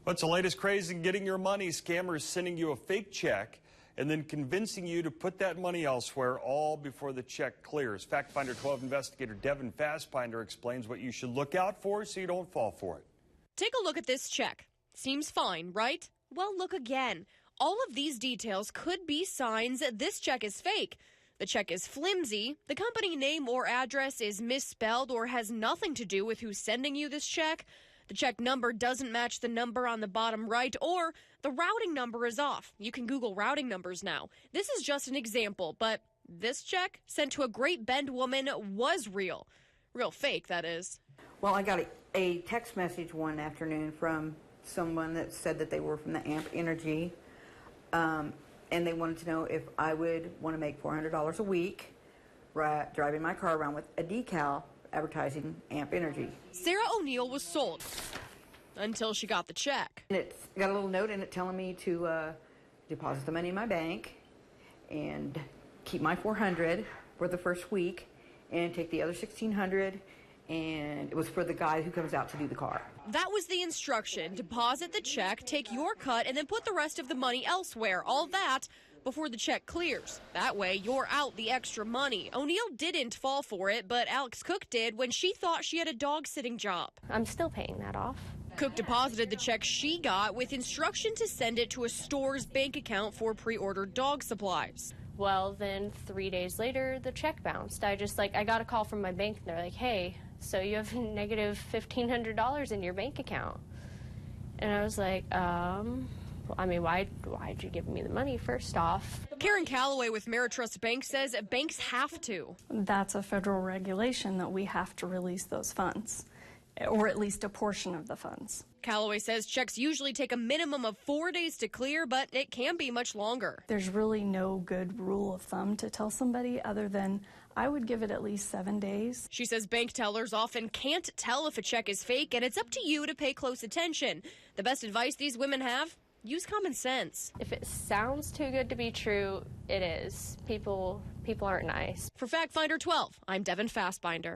What's the latest craze in getting your money? Scammers sending you a fake check and then convincing you to put that money elsewhere, all before the check clears. FactFinder 12 investigator Devon explains what you should look out for so you don't fall for it. Take a look at this check. Seems fine, right? Well, look again. All of these details could be signs that this check is fake. The check is flimsy, the company name or address is misspelled or has nothing to do with who's sending you this check. The check number doesn't match the number on the bottom right, or the routing number is off. You can Google routing numbers now. This is just an example, but this check sent to a Great Bend woman was real. Real fake, that is. Well, I got a text message one afternoon from someone that said that they were from the AMP Energy, and they wanted to know if I would want to make $400 a week driving my car around with a decal advertising AMP Energy. Sarah O'Neill was sold until she got the check. And it's got a little note in it telling me to deposit the money in my bank and keep my $400 for the first week and take the other $1,600, and it was for the guy who comes out to do the car. That was the instruction. Deposit the check, take your cut, and then put the rest of the money elsewhere. All that before the check clears. That way, you're out the extra money. O'Neill didn't fall for it, but Alex Cook did when she thought she had a dog-sitting job. I'm still paying that off. Cook deposited the check she got with instruction to send it to a store's bank account for pre-ordered dog supplies. Well, then 3 days later, the check bounced. I got a call from my bank, and they're like, hey, so you have negative $1,500 in your bank account. And I was like, I mean, why'd you give me the money, first off? Karen Calloway with Ameritrust Bank says banks have to. That's a federal regulation that we have to release those funds, or at least a portion of the funds. Calloway says checks usually take a minimum of 4 days to clear, but it can be much longer. There's really no good rule of thumb to tell somebody other than I would give it at least 7 days. She says bank tellers often can't tell if a check is fake, and it's up to you to pay close attention. The best advice these women have? Use common sense. If it sounds too good to be true, it is. People aren't nice. For FactFinder 12, I'm Devon.